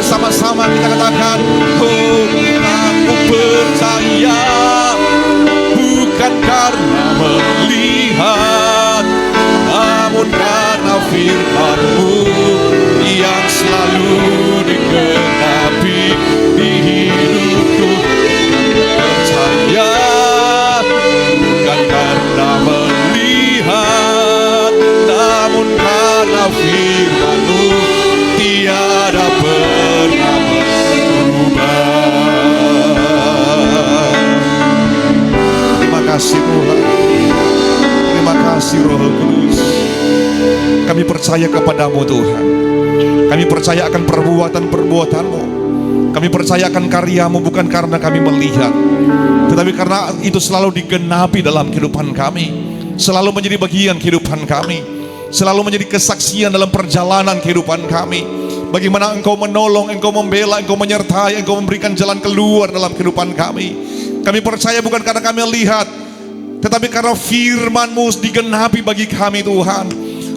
bersama-sama kita katakan, oh aku percaya, bukan karena melihat, namun karena firman-Mu yang selalu digenapi di hidupku. Percaya, bukan karena melihat, namun karena firman-Mu tiada pernah berubah. Terima kasih Tuhan, terima kasih Roh Kudus. Kami percaya kepadamu Tuhan. Kami percaya akan perbuatan-perbuatan-Mu. Kami percaya akan karya-Mu bukan karena kami melihat, tetapi karena itu selalu digenapi dalam kehidupan kami, selalu menjadi bagian kehidupan kami, selalu menjadi kesaksian dalam perjalanan kehidupan kami. Bagaimana Engkau menolong, Engkau membela, Engkau menyertai, Engkau memberikan jalan keluar dalam kehidupan kami. Kami percaya bukan karena kami lihat, tetapi karena firman-Mu digenapi bagi kami Tuhan.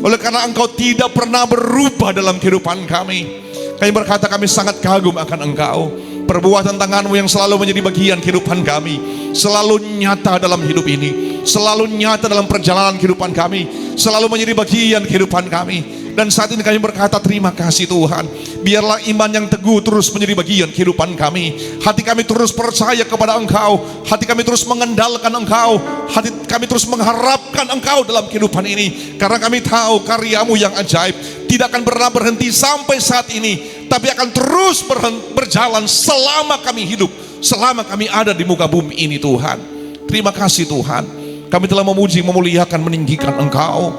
Oleh karena Engkau tidak pernah berubah dalam kehidupan kami, kami berkata kami sangat kagum akan Engkau. Perbuatan tangan-Mu yang selalu menjadi bagian kehidupan kami, selalu nyata dalam hidup ini, selalu nyata dalam perjalanan kehidupan kami, selalu menjadi bagian kehidupan kami. Dan saat ini kami berkata terima kasih Tuhan. Biarlah iman yang teguh terus menjadi bagian kehidupan kami. Hati kami terus percaya kepada Engkau, hati kami terus mengandalkan Engkau, hati kami terus mengharapkan Engkau dalam kehidupan ini. Karena kami tahu karya-Mu yang ajaib tidak akan pernah berhenti sampai saat ini, tapi akan terus berjalan selama kami hidup, selama kami ada di muka bumi ini Tuhan. Terima kasih Tuhan. Kami telah memuji, memuliakan, meninggikan Engkau.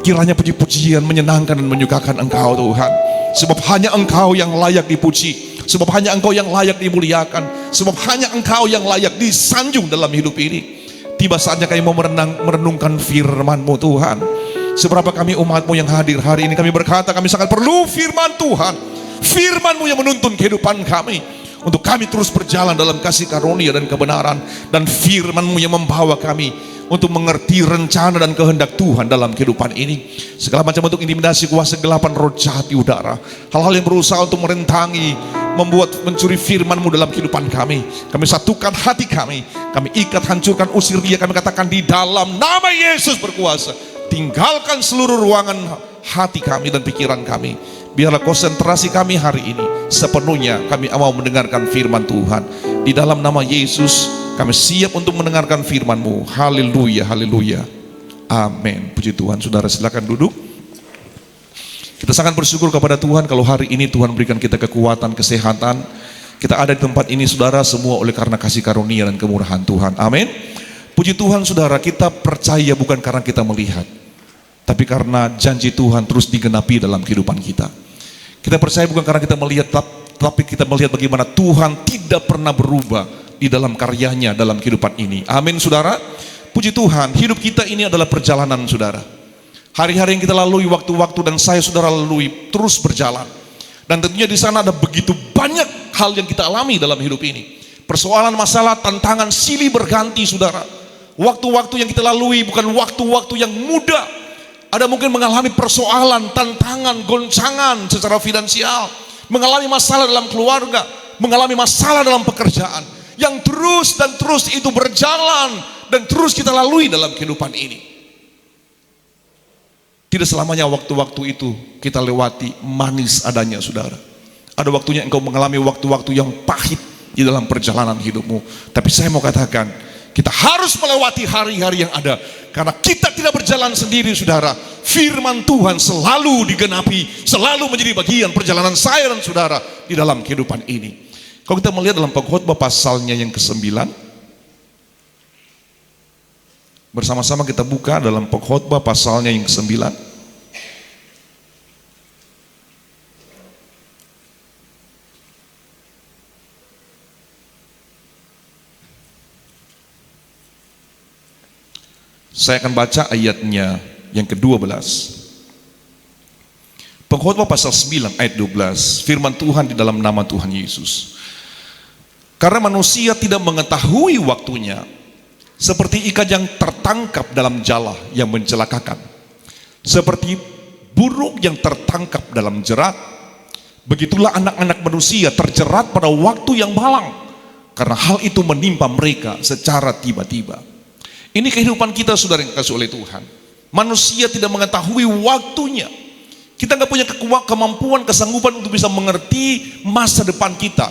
Kiranya puji-pujian menyenangkan dan menyukakan Engkau Tuhan. Sebab hanya Engkau yang layak dipuji, sebab hanya Engkau yang layak dimuliakan, sebab hanya Engkau yang layak disanjung dalam hidup ini. Tiba saatnya kami mau merenungkan firman-Mu Tuhan. Seberapa kami umat-Mu yang hadir hari ini, kami berkata kami sangat perlu firman Tuhan. Firman-Mu yang menuntun kehidupan kami, untuk kami terus berjalan dalam kasih karunia dan kebenaran. Dan firman-Mu yang membawa kami untuk mengerti rencana dan kehendak Tuhan dalam kehidupan ini. Segala macam bentuk intimidasi, kuasa kegelapan, roh jahat di udara, hal-hal yang berusaha untuk merentangi, mencuri firman-Mu dalam kehidupan kami, kami satukan hati kami ikat, hancurkan, usir dia. Kami katakan di dalam nama Yesus berkuasa, tinggalkan seluruh ruangan hati kami dan pikiran kami. Biarlah konsentrasi kami hari ini sepenuhnya kami mau mendengarkan firman Tuhan. Di dalam nama Yesus kami siap untuk mendengarkan firman-Mu. Haleluya, haleluya, amin. Puji Tuhan. Saudara silakan duduk. Kita sangat bersyukur kepada Tuhan kalau hari ini Tuhan berikan kita kekuatan, kesehatan. Kita ada di tempat ini saudara semua oleh karena kasih karunia dan kemurahan Tuhan. Amin. Puji Tuhan saudara, kita percaya bukan karena kita melihat, tapi karena janji Tuhan terus digenapi dalam kehidupan kita. Kita percaya bukan karena kita melihat, tapi kita melihat bagaimana Tuhan tidak pernah berubah di dalam karyanya dalam kehidupan ini. Amin saudara. Puji Tuhan, hidup kita ini adalah perjalanan saudara. Hari-hari yang kita lalui, waktu-waktu dan saya saudara lalui terus berjalan. Dan tentunya di sana ada begitu banyak hal yang kita alami dalam hidup ini. Persoalan, masalah, tantangan silih berganti saudara. Waktu-waktu yang kita lalui bukan waktu-waktu yang mudah. Ada mungkin mengalami persoalan, tantangan, goncangan secara finansial, mengalami masalah dalam keluarga, mengalami masalah dalam pekerjaan, yang terus dan terus itu berjalan dan terus kita lalui dalam kehidupan ini. Tidak selamanya waktu-waktu itu kita lewati manis adanya saudara. Ada waktunya engkau mengalami waktu-waktu yang pahit di dalam perjalanan hidupmu. Tapi saya mau katakan, kita harus melewati hari-hari yang ada, karena kita tidak berjalan sendiri saudara. Firman Tuhan selalu digenapi, selalu menjadi bagian perjalanan saya dan saudara di dalam kehidupan ini. Kalau kita melihat dalam Pengkhotbah pasalnya yang ke-9, bersama-sama kita buka dalam Pengkhotbah pasalnya yang ke-9. Saya akan baca ayatnya yang ke-12. Pengkhotbah pasal 9 ayat 12. Firman Tuhan di dalam nama Tuhan Yesus. Karena manusia tidak mengetahui waktunya, seperti ikan yang tertangkap dalam jala yang mencelakakan, seperti burung yang tertangkap dalam jerat, Begitulah anak-anak manusia terjerat pada waktu yang malang, karena hal itu menimpa mereka secara tiba-tiba. Ini kehidupan kita, saudara yang dikasihi oleh Tuhan. Manusia tidak mengetahui waktunya. Kita nggak punya kemampuan, kesanggupan untuk bisa mengerti masa depan kita.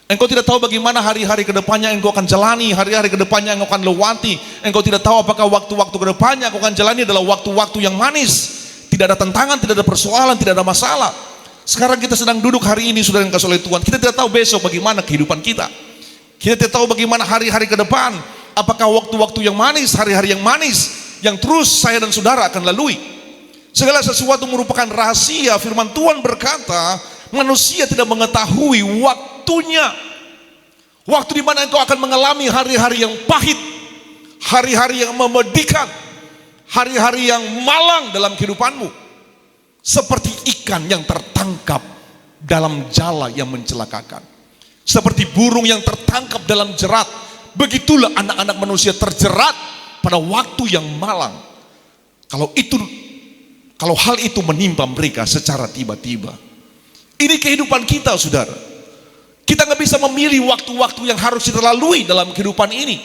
Engkau tidak tahu bagaimana hari-hari kedepannya engkau akan jalani, hari-hari kedepannya engkau akan lewati. Engkau tidak tahu apakah waktu-waktu kedepannya engkau akan jalani adalah waktu-waktu yang manis. Tidak ada tantangan, tidak ada persoalan, tidak ada masalah. Sekarang kita sedang duduk hari ini, saudara yang dikasihi oleh Tuhan. Kita tidak tahu besok bagaimana kehidupan kita. Kita tidak tahu bagaimana hari-hari ke depan. Apakah waktu-waktu yang manis, hari-hari yang manis, yang terus saya dan saudara akan lalui. Segala sesuatu merupakan rahasia. Firman Tuhan berkata, manusia tidak mengetahui waktunya. Waktu di mana engkau akan mengalami hari-hari yang pahit, hari-hari yang memedihkan, hari-hari yang malang dalam kehidupanmu. Seperti ikan yang tertangkap dalam jala yang mencelakakan, seperti burung yang tertangkap dalam jerat, begitulah anak-anak manusia terjerat pada waktu yang malang. Kalau hal itu menimpa mereka secara tiba-tiba. Ini kehidupan kita, saudara. Kita nggak bisa memilih waktu-waktu yang harus kita lalui dalam kehidupan ini.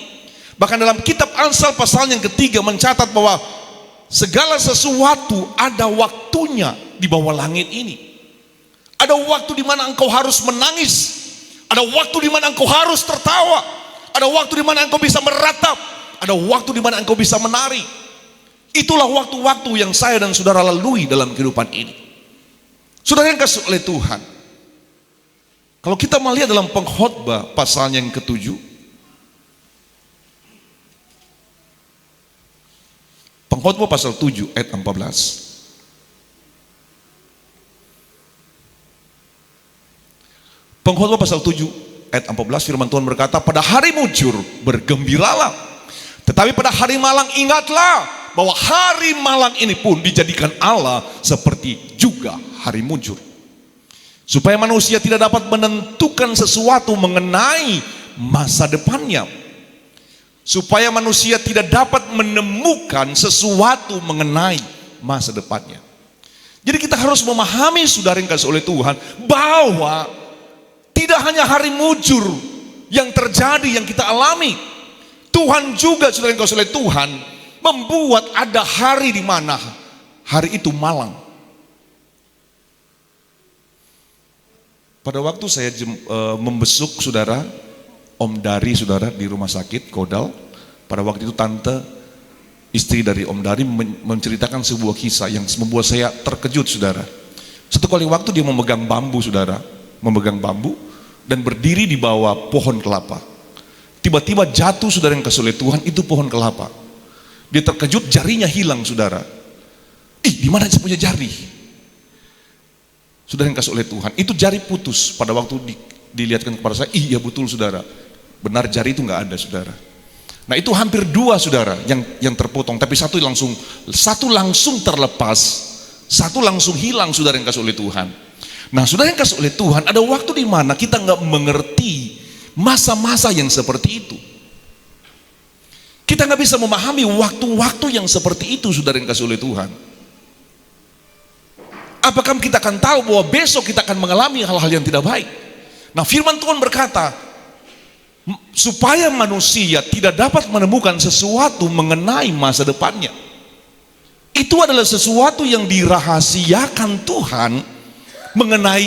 Bahkan dalam kitab Amsal pasal yang ketiga mencatat bahwa segala sesuatu ada waktunya di bawah langit ini. Ada waktu di mana engkau harus menangis, ada waktu di mana engkau harus tertawa, ada waktu di mana engkau bisa meratap, ada waktu di mana engkau bisa menari. Itulah waktu-waktu yang saya dan saudara lalui dalam kehidupan ini. Saudara yang dikasihi oleh Tuhan, kalau kita melihat dalam Pengkhotbah pasal yang ke-7, Pengkhotbah pasal 7 ayat 14. Pengkhotbah pasal 7 ayat 14, firman Tuhan berkata, pada hari mujur bergembiralah, tetapi pada hari malang ingatlah bahwa hari malang ini pun dijadikan Allah seperti juga hari mujur, supaya manusia tidak dapat menentukan sesuatu mengenai masa depannya, supaya manusia tidak dapat menemukan sesuatu mengenai masa depannya. Jadi kita harus memahami, saudara yang dikasihi oleh Tuhan, bahwa tidak hanya hari mujur yang terjadi, yang kita alami. Tuhan juga, saudara yang dikasihi oleh Tuhan, membuat ada hari di mana hari itu malang. Pada waktu saya membesuk saudara, Om Dari, saudara, di rumah sakit Kodal. Pada waktu itu tante, istri dari Om Dari, menceritakan sebuah kisah yang membuat saya terkejut, saudara. Satu kali waktu dia memegang bambu, saudara, memegang bambu dan berdiri di bawah pohon kelapa. Tiba-tiba jatuh, saudara yang dikasihi oleh Tuhan, itu pohon kelapa. Dia terkejut, jarinya hilang, saudara. Di mana saya punya jari? Saudara yang dikasihi oleh Tuhan, itu jari putus. Pada waktu dilihatkan kepada saya, iya betul, saudara, benar jari itu nggak ada, saudara. Nah, itu hampir dua, saudara, yang terpotong, tapi satu langsung terlepas, satu langsung hilang, saudara yang dikasihi oleh Tuhan. Nah, saudara yang dikasihi oleh Tuhan, ada waktu di mana kita nggak mengerti masa-masa yang seperti itu. Kita nggak bisa memahami waktu-waktu yang seperti itu, saudara yang dikasihi oleh Tuhan. Apakah kita akan tahu bahwa besok kita akan mengalami hal-hal yang tidak baik? Nah, firman Tuhan berkata, supaya manusia tidak dapat menemukan sesuatu mengenai masa depannya. Itu adalah sesuatu yang dirahasiakan Tuhan mengenai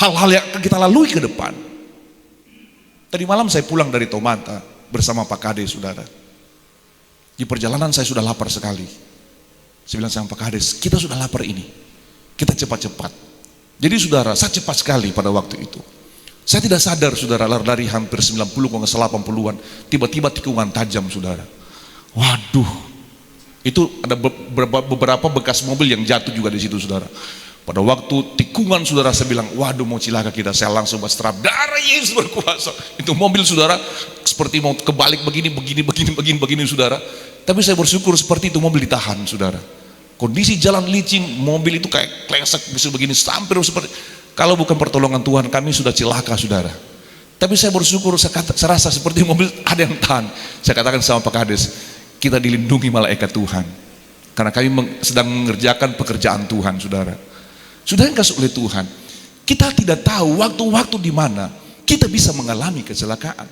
hal-hal yang akan kita lalui ke depan. Tadi malam saya pulang dari Tomata bersama Pak Kades, saudara. Di perjalanan saya sudah lapar sekali. Saya bilang sama Pak Kades, kita sudah lapar ini, kita cepat-cepat. Jadi saudara, saya cepat sekali pada waktu itu. Saya tidak sadar, saudara, dari hampir 90 ke 80-an, tiba-tiba tikungan tajam, saudara. Waduh, itu ada beberapa bekas mobil yang jatuh juga di situ, saudara. Pada waktu tikungan, saudara, saya bilang, waduh, mau cilaka kita. Saya langsung berserap, darah Yesus berkuasa. Itu mobil, saudara, seperti mau kebalik begini, saudara. Tapi saya bersyukur seperti itu mobil ditahan, saudara. Kondisi jalan licin, mobil itu kayak klesek begini, sampai seperti, kalau bukan pertolongan Tuhan, kami sudah cilaka, saudara. Tapi saya bersyukur, saya rasa seperti mobil ada yang tahan. Saya katakan sama Pak Kades, kita dilindungi malaikat Tuhan, karena kami sedang mengerjakan pekerjaan Tuhan, saudara. Sudah yang dikasihi oleh Tuhan, Kita tidak tahu waktu-waktu di mana kita bisa mengalami kecelakaan.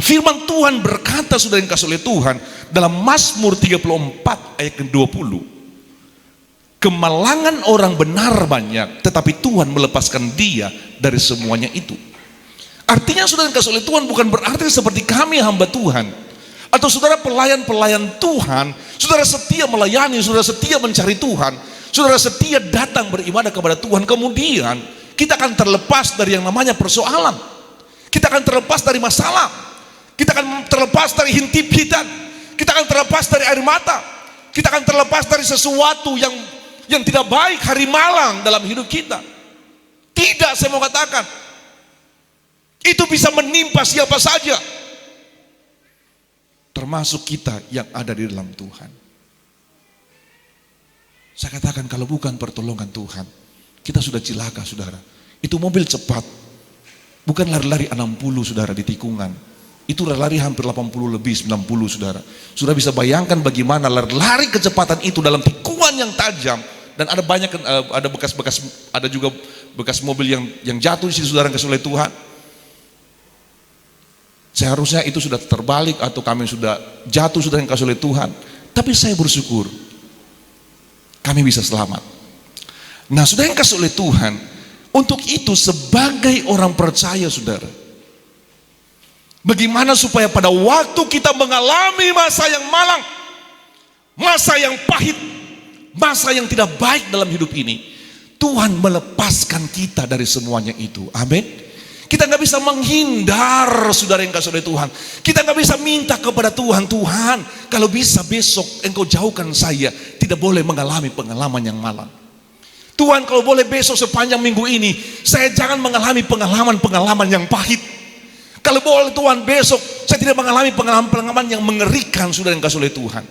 Firman Tuhan berkata, saudara yang kasih oleh Tuhan, dalam Mazmur 34 ayat ke-20, kemalangan orang benar banyak, tetapi Tuhan melepaskan dia dari semuanya itu. Artinya saudara yang kasih oleh Tuhan bukan berarti seperti kami hamba Tuhan, atau saudara pelayan-pelayan Tuhan, saudara setia melayani, saudara setia mencari Tuhan, saudara setia datang beribadah kepada Tuhan, kemudian kita akan terlepas dari yang namanya persoalan. Kita akan terlepas dari masalah. Kita akan terlepas dari hintip-hitan. Kita akan terlepas dari air mata. Kita akan terlepas dari sesuatu yang tidak baik hari malang dalam hidup kita. Tidak, saya mau katakan, itu bisa menimpa siapa saja, termasuk kita yang ada di dalam Tuhan. Saya katakan, kalau bukan pertolongan Tuhan, kita sudah cilaka, saudara. Itu mobil cepat, bukan lari-lari 60, saudara, di tikungan. Itu lari hampir 80 lebih, 90, saudara. Sudah bisa bayangkan bagaimana lari kecepatan itu dalam tikungan yang tajam. Dan ada banyak, ada bekas-bekas, ada juga bekas mobil yang jatuh di situ, saudara, yang kasih oleh Tuhan. Seharusnya itu sudah terbalik atau kami sudah jatuh, saudara, yang kasih oleh Tuhan. Tapi saya bersyukur kami bisa selamat. Nah, saudara yang kasih oleh Tuhan, untuk itu sebagai orang percaya, saudara, bagaimana supaya pada waktu kita mengalami masa yang malang, masa yang pahit, masa yang tidak baik dalam hidup ini, Tuhan melepaskan kita dari semuanya itu. Amin. Kita nggak bisa menghindar, saudara yang kasih oleh Tuhan. Kita nggak bisa minta kepada Tuhan, Tuhan, kalau bisa besok Engkau jauhkan saya, tidak boleh mengalami pengalaman yang malang. Tuhan, kalau boleh besok sepanjang minggu ini saya jangan mengalami pengalaman-pengalaman yang pahit. Kalau boleh Tuhan, besok saya tidak mengalami pengalaman-pengalaman yang mengerikan, saudara yang kasih oleh Tuhan.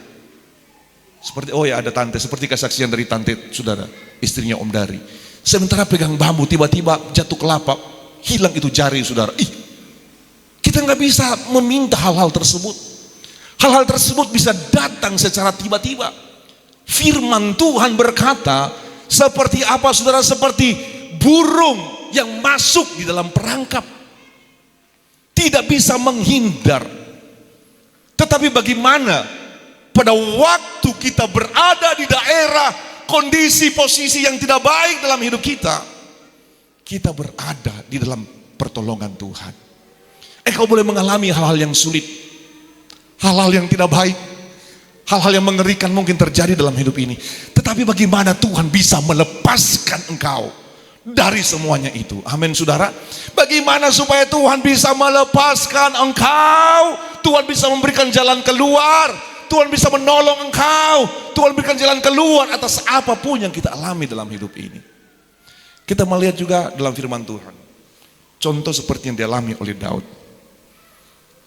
Seperti, oh ya, ada tante, seperti kesaksian dari tante, saudara, istrinya Om Dari. Sementara pegang bambu, tiba-tiba jatuh kelapa, hilang itu jari, saudara. Kita nggak bisa meminta hal-hal tersebut. Hal-hal tersebut bisa datang secara tiba-tiba. Firman Tuhan berkata, seperti apa, saudara? Seperti burung yang masuk di dalam perangkap, tidak bisa menghindar. Tetapi bagaimana pada waktu kita berada di daerah kondisi posisi yang tidak baik dalam hidup kita, kita berada di dalam pertolongan Tuhan. Engkau boleh mengalami hal-hal yang sulit, hal-hal yang tidak baik, hal-hal yang mengerikan mungkin terjadi dalam hidup ini. Tetapi bagaimana Tuhan bisa melepaskan engkau dari semuanya itu. Amin, saudara. Bagaimana supaya Tuhan bisa melepaskan engkau, Tuhan bisa memberikan jalan keluar, Tuhan bisa menolong engkau, Tuhan berikan jalan keluar atas apapun yang kita alami dalam hidup ini. Kita melihat juga dalam firman Tuhan, contoh seperti yang dialami oleh Daud.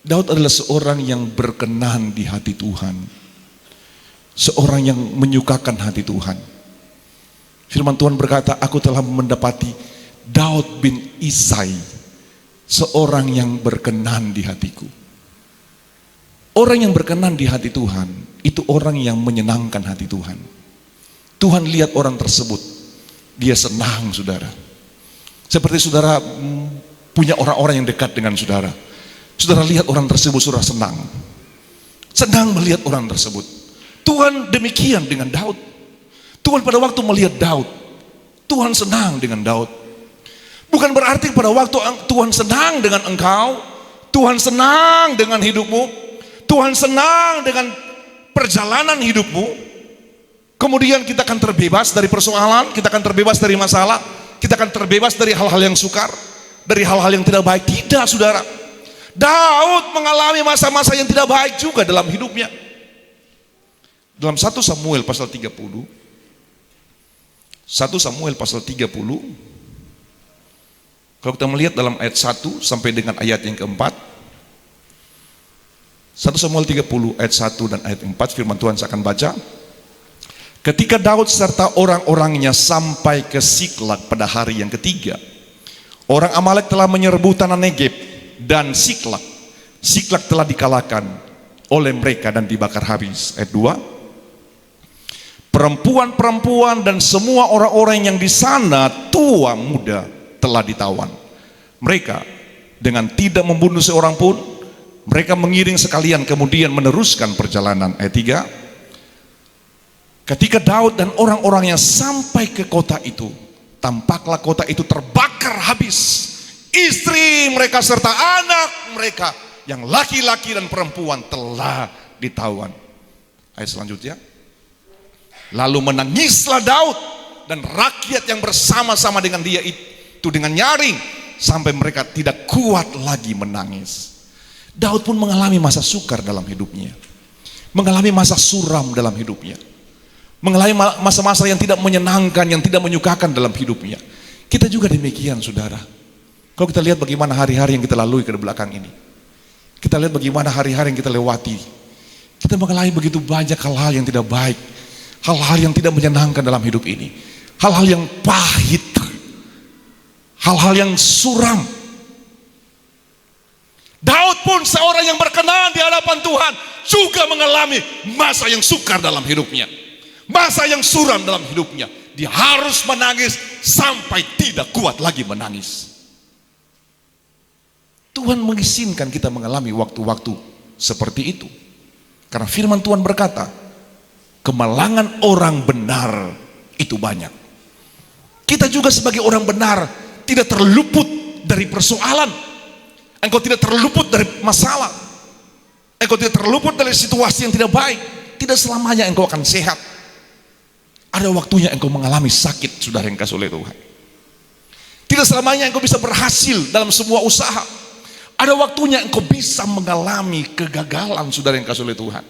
Daud adalah seorang yang berkenan di hati Tuhan, seorang yang menyukakan hati Tuhan. Firman Tuhan berkata, aku telah mendapati Daud bin Isai, seorang yang berkenan di hatiku. Orang yang berkenan di hati Tuhan, itu orang yang menyenangkan hati Tuhan. Tuhan lihat orang tersebut, dia senang, saudara. Seperti saudara punya orang-orang yang dekat dengan saudara. Saudara lihat orang tersebut, saudara senang. Senang melihat orang tersebut. Tuhan demikian dengan Daud. Tuhan pada waktu melihat Daud, Tuhan senang dengan Daud. Bukan berarti pada waktu Tuhan senang dengan engkau, Tuhan senang dengan hidupmu, Tuhan senang dengan perjalanan hidupmu, kemudian kita akan terbebas dari persoalan, kita akan terbebas dari masalah, kita akan terbebas dari hal-hal yang sukar, dari hal-hal yang tidak baik. Tidak, saudara. Daud mengalami masa-masa yang tidak baik juga dalam hidupnya. Dalam 1 Samuel pasal 30, 1 Samuel pasal 30, kalau kita melihat dalam ayat 1 sampai dengan ayat yang keempat, 1 Samuel 30 ayat 1 dan ayat 4, firman Tuhan saya akan baca. Ketika Daud serta orang-orangnya sampai ke Siklag pada hari yang ketiga, orang Amalek telah menyerbu tanah Negeb dan Siklag. Siklag telah dikalahkan oleh mereka dan dibakar habis. Ayat 2. Perempuan-perempuan dan semua orang-orang yang di sana, tua muda, telah ditawan. Mereka dengan tidak membunuh seorang pun, mereka mengiring sekalian kemudian meneruskan perjalanan. Ayat 3. Ketika Daud dan orang-orangnya sampai ke kota itu, tampaklah kota itu terbakar habis. Istri mereka serta anak mereka yang laki-laki dan perempuan telah ditawan. Ayat selanjutnya. Lalu menangislah Daud dan rakyat yang bersama-sama dengan dia itu dengan nyaring, sampai mereka tidak kuat lagi menangis. Daud pun mengalami masa sukar dalam hidupnya, mengalami masa suram dalam hidupnya, mengalami masa-masa yang tidak menyenangkan, yang tidak menyukakan dalam hidupnya. Kita juga demikian, saudara. Kalau kita lihat bagaimana hari-hari yang kita lalui ke belakang ini, kita lihat bagaimana hari-hari yang kita lewati, kita mengalami begitu banyak hal-hal yang tidak baik, hal-hal yang tidak menyenangkan dalam hidup ini, hal-hal yang pahit, hal-hal yang suram. Daud pun seorang yang berkenan di hadapan Tuhan juga mengalami masa yang sukar dalam hidupnya, masa yang suram dalam hidupnya. Dia harus menangis sampai tidak kuat lagi menangis. Tuhan mengizinkan kita mengalami waktu-waktu seperti itu, karena firman Tuhan berkata, kemalangan orang benar itu banyak. Kita juga sebagai orang benar tidak terluput dari persoalan. Engkau tidak terluput dari masalah. Engkau tidak terluput dari situasi yang tidak baik. Tidak selamanya engkau akan sehat. Ada waktunya engkau mengalami sakit, saudara yang kasih oleh Tuhan. Tidak selamanya engkau bisa berhasil dalam sebuah usaha. Ada waktunya engkau bisa mengalami kegagalan, saudara yang kasih oleh Tuhan.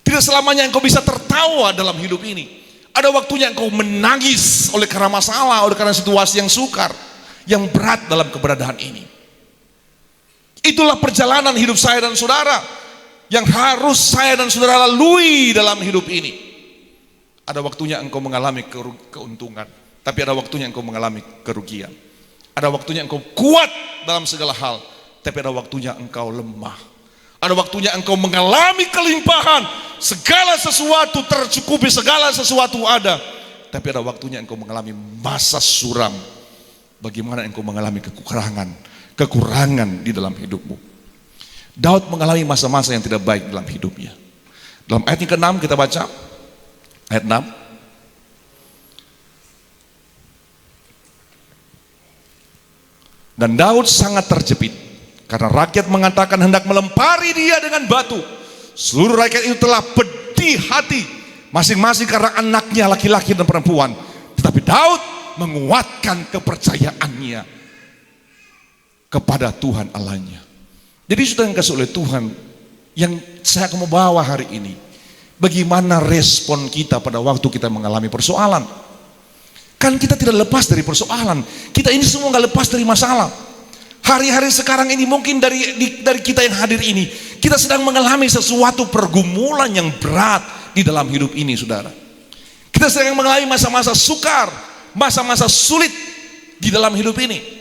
Tidak selamanya engkau bisa tertawa dalam hidup ini. Ada waktunya engkau menangis oleh karena masalah, oleh karena situasi yang sukar, yang berat dalam keberadaan ini. Itulah perjalanan hidup saya dan saudara yang harus saya dan saudara lalui dalam hidup ini. Ada waktunya engkau mengalami keuntungan, tapi ada waktunya engkau mengalami kerugian. Ada waktunya engkau kuat dalam segala hal, tapi ada waktunya engkau lemah. Ada waktunya engkau mengalami kelimpahan, segala sesuatu tercukupi, segala sesuatu ada, tapi ada waktunya engkau mengalami masa suram. Bagaimana engkau mengalami kekurangan di dalam hidupmu. Daud mengalami masa-masa yang tidak baik dalam hidupnya. Dalam ayat yang ke-6 kita baca, ayat 6. Dan Daud sangat terjepit karena rakyat mengatakan hendak melempari dia dengan batu. Seluruh rakyat itu telah pedih hati, masing-masing karena anaknya laki-laki dan perempuan. Tetapi Daud menguatkan kepercayaannya kepada Tuhan Allahnya. Jadi sudah yang kasih oleh Tuhan, yang saya akan membawa hari ini, bagaimana respon kita pada waktu kita mengalami persoalan. Kan kita tidak lepas dari persoalan, kita ini semua nggak lepas dari masalah. Hari-hari sekarang ini mungkin dari kita yang hadir ini, kita sedang mengalami sesuatu pergumulan yang berat di dalam hidup ini, saudara. Kita sedang mengalami masa-masa sukar, masa-masa sulit di dalam hidup ini.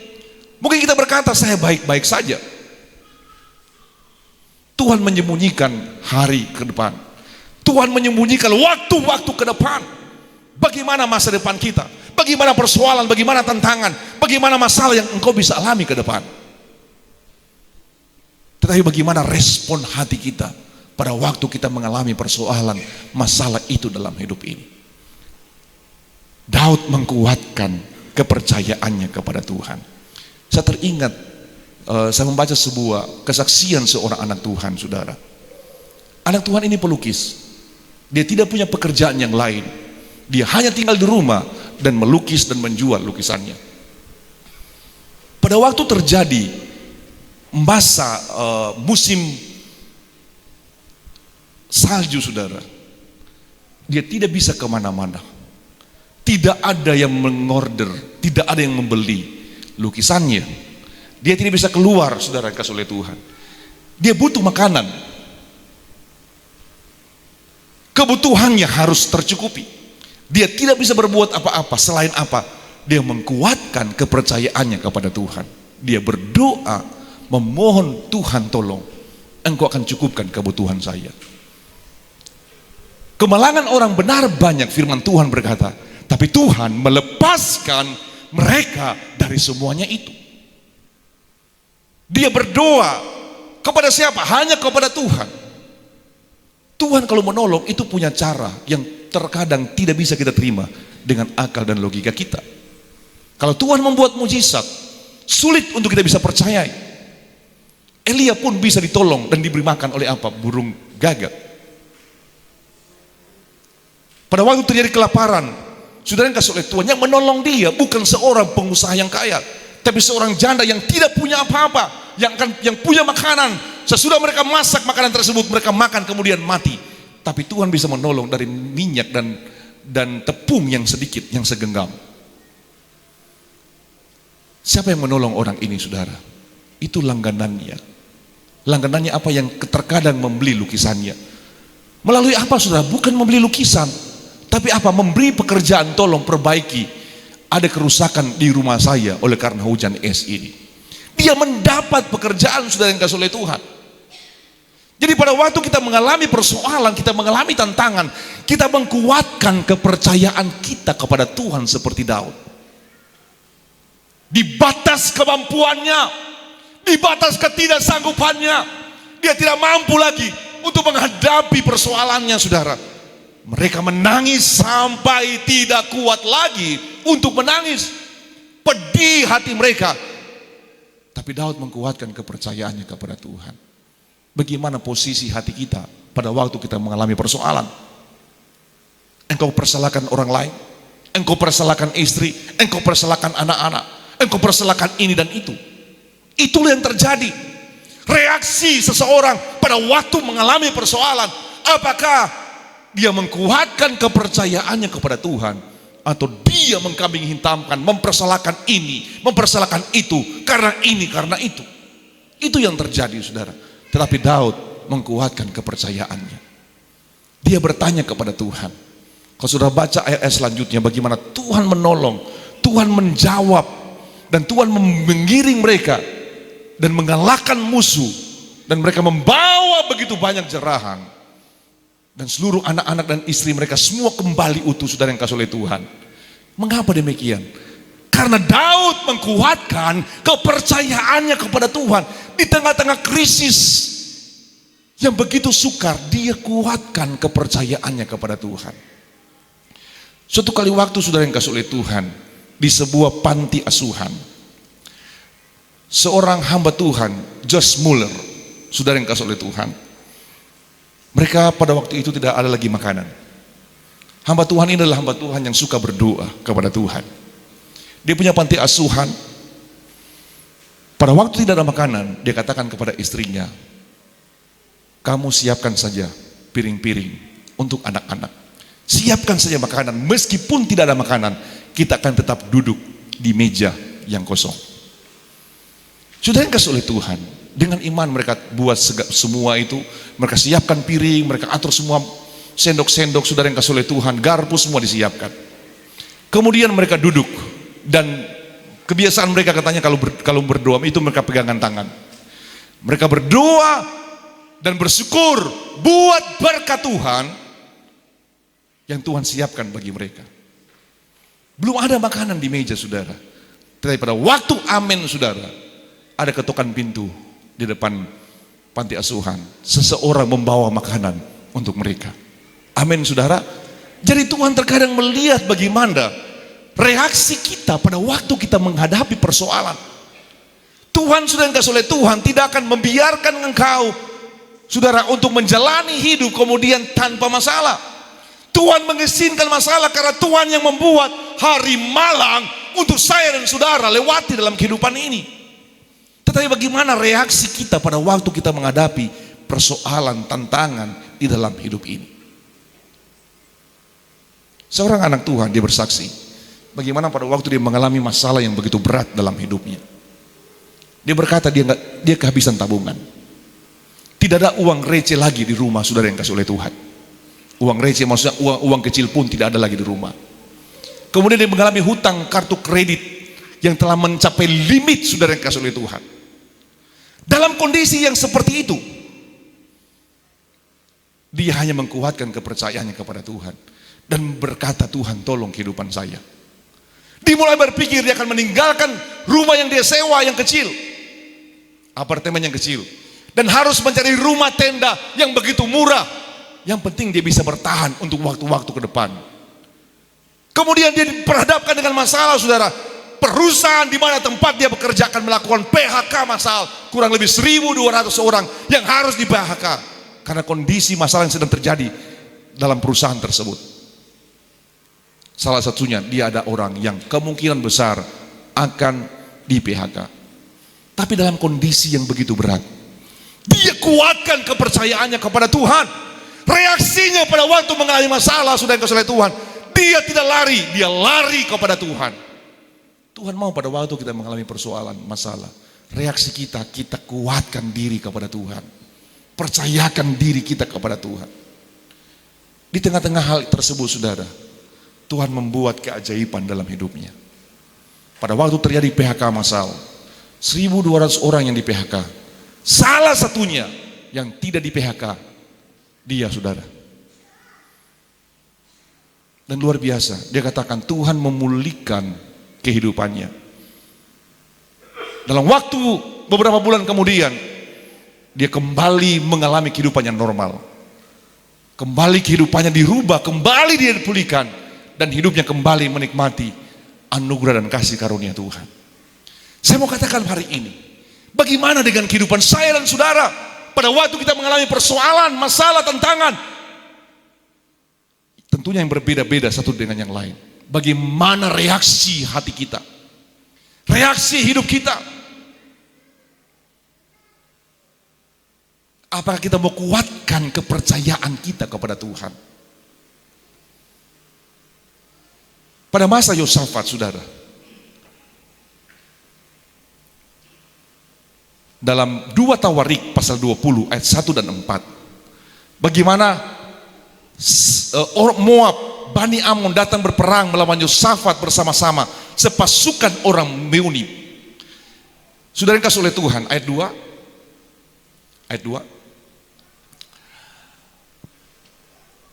Mungkin kita berkata, saya baik-baik saja. Tuhan menyembunyikan hari ke depan. Tuhan menyembunyikan waktu-waktu ke depan. Bagaimana masa depan kita? Bagaimana persoalan, bagaimana tantangan, bagaimana masalah yang engkau bisa alami ke depan. Tetapi bagaimana respon hati kita pada waktu kita mengalami persoalan, masalah itu dalam hidup ini. Daud mengkuatkan kepercayaannya kepada Tuhan. Saya teringat, saya membaca sebuah kesaksian seorang anak Tuhan, saudara. Anak Tuhan ini pelukis. Dia tidak punya pekerjaan yang lain. Dia hanya tinggal di rumah dan melukis dan menjual lukisannya. Pada waktu terjadi masa musim salju, saudara, dia tidak bisa kemana-mana. Tidak ada yang mengorder, tidak ada yang membeli lukisannya. Dia tidak bisa keluar, saudara yang kasih oleh Tuhan. Dia butuh makanan. Kebutuhannya harus tercukupi. Dia tidak bisa berbuat apa-apa selain apa? Dia mengkuatkan kepercayaannya kepada Tuhan. Dia berdoa, memohon Tuhan, tolong, Engkau akan cukupkan kebutuhan saya. Kemalangan orang benar banyak, firman Tuhan berkata, tapi Tuhan melepaskan mereka dari semuanya itu. Dia berdoa kepada siapa? Hanya kepada Tuhan. Tuhan kalau menolong itu punya cara yang terkadang tidak bisa kita terima dengan akal dan logika kita. Kalau Tuhan membuat mujizat, sulit untuk kita bisa percayai. Elia pun bisa ditolong dan diberi makan oleh apa? Burung gagak. Pada waktu terjadi kelaparan, saudara yang kasih oleh Tuhan, yang menolong dia bukan seorang pengusaha yang kaya, tapi seorang janda yang tidak punya apa-apa, yang punya makanan. Sesudah mereka masak makanan tersebut, mereka makan kemudian mati. Tapi Tuhan bisa menolong dari minyak dan tepung yang sedikit, yang segenggam. Siapa yang menolong orang ini, saudara? Itu langganannya. Langganannya apa yang terkadang membeli lukisannya. Melalui apa, saudara? Bukan membeli lukisan, tapi apa? Memberi pekerjaan, tolong perbaiki. Ada kerusakan di rumah saya oleh karena hujan es ini. Dia mendapat pekerjaan, saudara yang kasih oleh Tuhan. Jadi pada waktu kita mengalami persoalan, kita mengalami tantangan, kita menguatkan kepercayaan kita kepada Tuhan seperti Daud. Di batas kemampuannya, di batas ketidaksanggupannya, dia tidak mampu lagi untuk menghadapi persoalannya, saudara. Mereka menangis sampai tidak kuat lagi untuk menangis. Pedih hati mereka. Tapi Daud menguatkan kepercayaannya kepada Tuhan. Bagaimana posisi hati kita pada waktu kita mengalami persoalan? Engkau persalahkan orang lain, engkau persalahkan istri, engkau persalahkan anak-anak, engkau persalahkan ini dan itu. Itulah yang terjadi. Reaksi seseorang pada waktu mengalami persoalan, apakah dia menguatkan kepercayaannya kepada Tuhan, atau dia mengkambing hitamkan, mempersalahkan ini, mempersalahkan itu, karena ini, karena itu. Itu yang terjadi, saudara. Tetapi Daud menguatkan kepercayaannya. Dia bertanya kepada Tuhan. Kalau sudah baca ayat selanjutnya, bagaimana Tuhan menolong, Tuhan menjawab, dan Tuhan mengiring mereka dan mengalahkan musuh, dan mereka membawa begitu banyak jerahan, dan seluruh anak-anak dan istri mereka semua kembali utuh, saudara yang kasih oleh Tuhan. Mengapa demikian? Karena Daud menguatkan kepercayaannya kepada Tuhan. Di tengah-tengah krisis yang begitu sukar, dia kuatkan kepercayaannya kepada Tuhan. Suatu kali waktu, saudara yang kasih oleh Tuhan, di sebuah panti asuhan, seorang hamba Tuhan, Josh Muller, saudara yang kasih oleh Tuhan, mereka pada waktu itu tidak ada lagi makanan. Hamba Tuhan ini adalah hamba Tuhan yang suka berdoa kepada Tuhan. Dia punya panti asuhan. Pada waktu tidak ada makanan, dia katakan kepada istrinya, kamu siapkan saja piring-piring untuk anak-anak. Siapkan saja makanan, meskipun tidak ada makanan, kita akan tetap duduk di meja yang kosong. Sudah yang kasih oleh Tuhan, dengan iman mereka buat semua itu. Mereka siapkan piring, mereka atur semua sendok-sendok, saudara yang kasih oleh Tuhan, garpu semua disiapkan. Kemudian mereka duduk, dan kebiasaan mereka katanya kalau berdoa itu mereka pegangan tangan. Mereka berdoa dan bersyukur buat berkat Tuhan yang Tuhan siapkan bagi mereka. Belum ada makanan di meja, saudara. Tetapi pada waktu amin, saudara, ada ketukan pintu di depan panti asuhan. Seseorang membawa makanan untuk mereka. Amin, saudara. Jadi Tuhan terkadang melihat bagaimana reaksi kita pada waktu kita menghadapi persoalan. Tuhan, sudah yang kasih oleh Tuhan, tidak akan membiarkan engkau, saudara, untuk menjalani hidup kemudian tanpa masalah. Tuhan mengizinkan masalah karena Tuhan yang membuat hari malang untuk saya dan saudara lewati dalam kehidupan ini. Tetapi bagaimana reaksi kita pada waktu kita menghadapi persoalan, tantangan di dalam hidup ini? Seorang anak Tuhan, dia bersaksi bagaimana pada waktu dia mengalami masalah yang begitu berat dalam hidupnya. Dia berkata dia kehabisan tabungan. Tidak ada uang receh lagi di rumah, saudara yang kasih oleh Tuhan. Uang receh maksudnya uang kecil pun tidak ada lagi di rumah. Kemudian dia mengalami hutang kartu kredit yang telah mencapai limit, saudara yang kasih oleh Tuhan. Dalam kondisi yang seperti itu, Dia hanya menguatkan kepercayaannya kepada Tuhan dan berkata, Tuhan tolong kehidupan saya. Dia mulai berpikir dia akan meninggalkan rumah yang dia sewa yang kecil, apartemen yang kecil, dan harus mencari rumah tenda yang begitu murah. Yang penting dia bisa bertahan untuk waktu-waktu ke depan. Kemudian dia diperhadapkan dengan masalah, saudara. Perusahaan di mana tempat dia bekerja akan melakukan PHK massal, kurang lebih 1.200 orang yang harus di PHK karena kondisi masalah yang sedang terjadi dalam perusahaan tersebut. Salah satunya dia ada orang yang kemungkinan besar akan di PHK. Tapi dalam kondisi yang begitu berat, dia kuatkan kepercayaannya kepada Tuhan. Reaksinya pada waktu mengalami masalah, sudah yang oleh Tuhan, dia tidak lari, dia lari kepada Tuhan. Tuhan mau pada waktu kita mengalami persoalan, masalah, reaksi kita kuatkan diri kepada Tuhan. Percayakan diri kita kepada Tuhan. Di tengah-tengah hal tersebut, saudara, Tuhan membuat keajaiban dalam hidupnya. Pada waktu terjadi PHK massal, 1.200 orang yang di PHK, salah satunya yang tidak di PHK, dia, saudara. Dan luar biasa, dia katakan Tuhan memulihkan kehidupannya. Dalam waktu beberapa bulan kemudian, dia kembali mengalami kehidupan yang normal. Kembali kehidupannya dirubah, kembali dia dipulihkan. Dan hidupnya kembali menikmati anugerah dan kasih karunia Tuhan. Saya mau katakan hari ini, bagaimana dengan kehidupan saya dan saudara pada waktu kita mengalami persoalan, masalah, tantangan? Tentunya yang berbeda-beda satu dengan yang lain. Bagaimana reaksi hati kita, reaksi hidup kita? Apakah kita mau kuatkan kepercayaan kita kepada Tuhan? Pada masa Yosafat, saudara, dalam 2 Tawarik pasal 20 ayat 1 dan 4, bagaimana orang Moab, Bani Amon datang berperang melawan Yosafat bersama-sama sepasukan orang Meuni. Saudara yang kasih oleh Tuhan, ayat 2.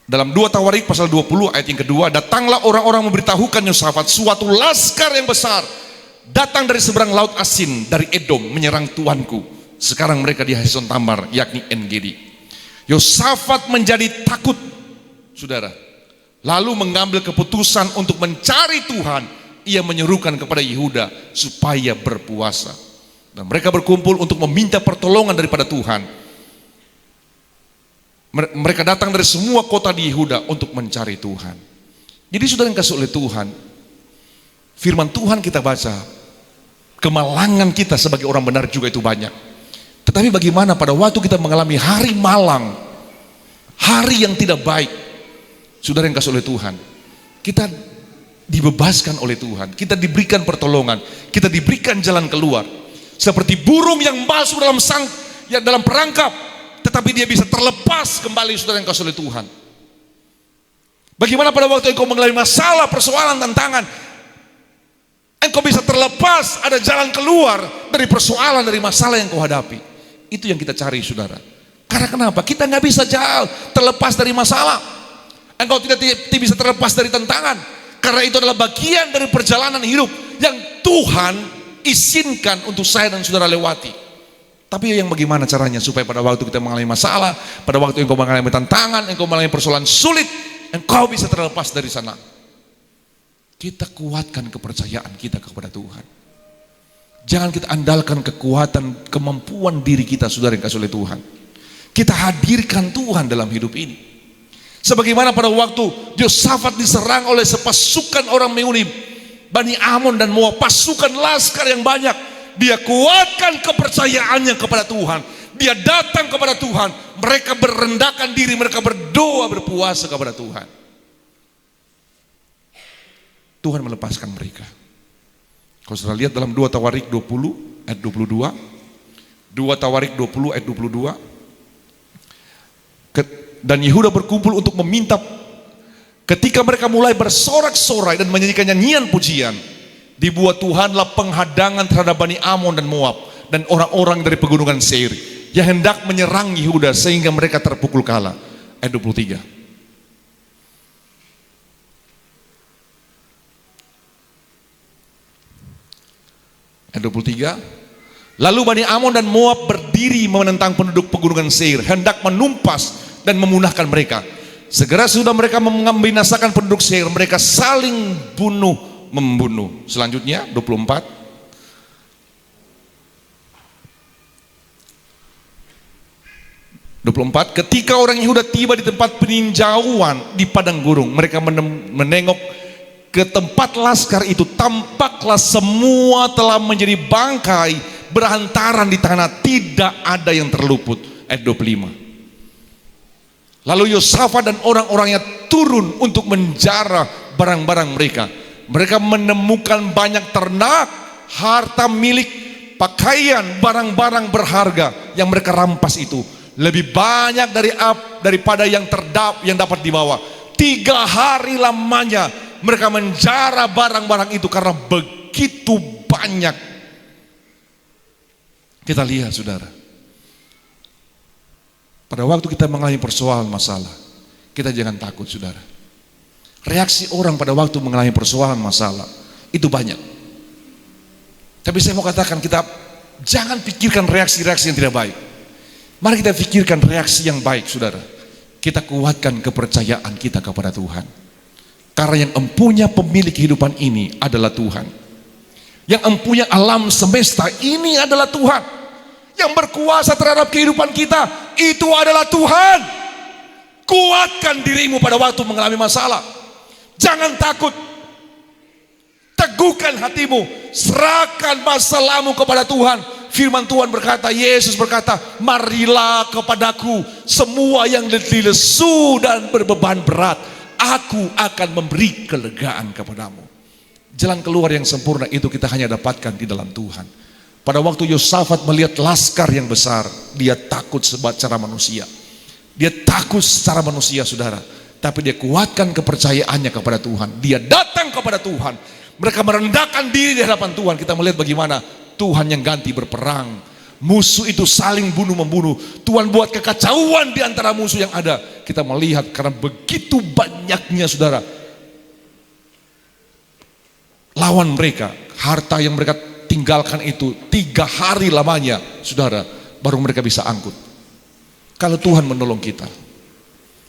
Dalam 2 Tawarik pasal 20 ayat yang kedua, datanglah orang-orang memberitahukan Yosafat, suatu laskar yang besar datang dari seberang laut Asin, dari Edom, menyerang tuanku. Sekarang mereka di Hason Tamar, yakni En-Gedi. Yosafat menjadi takut, saudara. Lalu mengambil keputusan untuk mencari Tuhan. Ia menyerukan kepada Yehuda supaya berpuasa. Dan mereka berkumpul untuk meminta pertolongan daripada Tuhan. Mereka datang dari semua kota di Yehuda untuk mencari Tuhan. Jadi saudara yang kasih oleh Tuhan, firman Tuhan kita baca, kemalangan kita sebagai orang benar juga itu banyak. Tetapi bagaimana pada waktu kita mengalami hari malang, hari yang tidak baik, saudara yang kasih oleh Tuhan, kita dibebaskan oleh Tuhan, kita diberikan pertolongan, kita diberikan jalan keluar. Seperti burung yang masuk dalam perangkap, tetapi dia bisa terlepas kembali, saudara yang kasih oleh Tuhan. Bagaimana pada waktu engkau mengalami masalah, persoalan, tantangan, engkau bisa terlepas, ada jalan keluar dari persoalan, dari masalah yang kau hadapi. Itu yang kita cari, saudara. Karena kenapa? Kita nggak bisa jauh terlepas dari masalah. Engkau tidak bisa terlepas dari tantangan. Karena itu adalah bagian dari perjalanan hidup yang Tuhan izinkan untuk saya dan saudara lewati. Tapi yang bagaimana caranya supaya pada waktu kita mengalami masalah, pada waktu engkau mengalami tantangan, engkau mengalami persoalan sulit, engkau bisa terlepas dari sana. Kita kuatkan kepercayaan kita kepada Tuhan. Jangan kita andalkan kekuatan, kemampuan diri kita, saudara yang kasih oleh Tuhan. Kita hadirkan Tuhan dalam hidup ini. Sebagaimana pada waktu Yosafat diserang oleh sepasukan orang Meuni, Bani Amon dan Moab, pasukan laskar yang banyak. Dia kuatkan kepercayaannya kepada Tuhan. Dia datang kepada Tuhan. Mereka merendahkan diri, mereka berdoa, berpuasa kepada Tuhan. Tuhan melepaskan mereka. Kalau sudah lihat dalam 2 Tawarik 20 ayat 22, 2 Tawarik 20 ayat 22, dan Yehuda berkumpul untuk meminta. Ketika mereka mulai bersorak-sorai dan menyanyikan nyanyian pujian, dibuat Tuhanlah penghadangan terhadap Bani Amon dan Moab dan orang-orang dari pegunungan Seir yang hendak menyerang Yehuda sehingga mereka terpukul kalah. ayat 23. Ayat 23. Lalu Bani Amon dan Moab berdiri menentang penduduk pegunungan Seir, hendak menumpas dan memunahkan mereka. Segera sudah mereka membinasakan penduduk Seir, mereka saling membunuh. Selanjutnya 24. Ketika orang Yehuda tiba di tempat peninjauan di padang gurun, mereka menengok ke tempat laskar itu, tampaklah semua telah menjadi bangkai berhantaran di tanah, tidak ada yang terluput. Ayat 25. Lalu Yosafat dan orang-orangnya turun untuk menjara barang-barang mereka. Mereka menemukan banyak ternak, harta milik, pakaian, barang-barang berharga yang mereka rampas itu lebih banyak daripada yang dapat dibawa. 3 hari lamanya mereka menjara barang-barang itu karena begitu banyak. Kita lihat saudara, pada waktu kita mengalami persoalan masalah, kita jangan takut saudara. Reaksi orang pada waktu mengalami persoalan masalah itu banyak. Tapi saya mau katakan, kita jangan pikirkan reaksi-reaksi yang tidak baik. Mari kita pikirkan reaksi yang baik saudara. Kita kuatkan kepercayaan kita kepada Tuhan. Karena yang empunya pemilik kehidupan ini adalah Tuhan. Yang empunya alam semesta ini adalah Tuhan. Yang berkuasa terhadap kehidupan kita itu adalah Tuhan. Kuatkan dirimu pada waktu mengalami masalah. Jangan takut. Teguhkan hatimu. Serahkan masalahmu kepada Tuhan. Firman Tuhan berkata, Yesus berkata, marilah kepadaku semua yang letih lesu dan berbeban berat, aku akan memberi kelegaan kepadamu. Jalan keluar yang sempurna itu kita hanya dapatkan di dalam Tuhan. Pada waktu Yosafat melihat laskar yang besar, dia takut secara manusia. Dia takut secara manusia saudara. Tapi dia kuatkan kepercayaannya kepada Tuhan. Dia datang kepada Tuhan. Mereka merendahkan diri di hadapan Tuhan. Kita melihat bagaimana Tuhan yang ganti berperang. Musuh itu saling bunuh-membunuh. Tuhan buat kekacauan di antara musuh yang ada. Kita melihat karena begitu banyaknya saudara lawan mereka, harta yang mereka tinggalkan itu 3 hari lamanya saudara baru mereka bisa angkut. Kalau Tuhan menolong kita,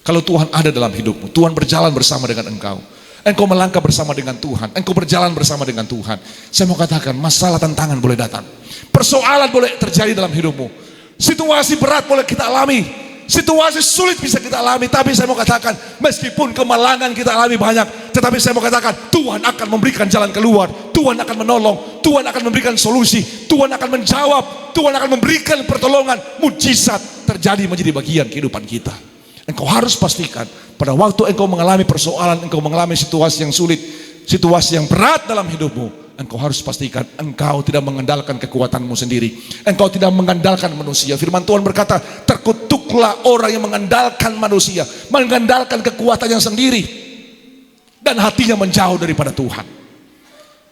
kalau Tuhan ada dalam hidupmu, Tuhan berjalan bersama dengan engkau, engkau melangkah bersama dengan Tuhan, engkau berjalan bersama dengan Tuhan, saya mau katakan masalah tantangan boleh datang, persoalan boleh terjadi dalam hidupmu, situasi berat boleh kita alami, situasi sulit bisa kita alami. Tapi saya mau katakan, meskipun kemalangan kita alami banyak, tetapi saya mau katakan Tuhan akan memberikan jalan keluar, Tuhan akan menolong, Tuhan akan memberikan solusi, Tuhan akan menjawab, Tuhan akan memberikan pertolongan. Mujizat terjadi menjadi bagian kehidupan kita. Engkau harus pastikan pada waktu engkau mengalami persoalan, engkau mengalami situasi yang sulit, situasi yang berat dalam hidupmu, engkau harus pastikan engkau tidak mengandalkan kekuatanmu sendiri, engkau tidak mengandalkan manusia. Firman Tuhan berkata, terkutuklah orang yang mengandalkan manusia, mengandalkan kekuatannya sendiri, dan hatinya menjauh daripada Tuhan.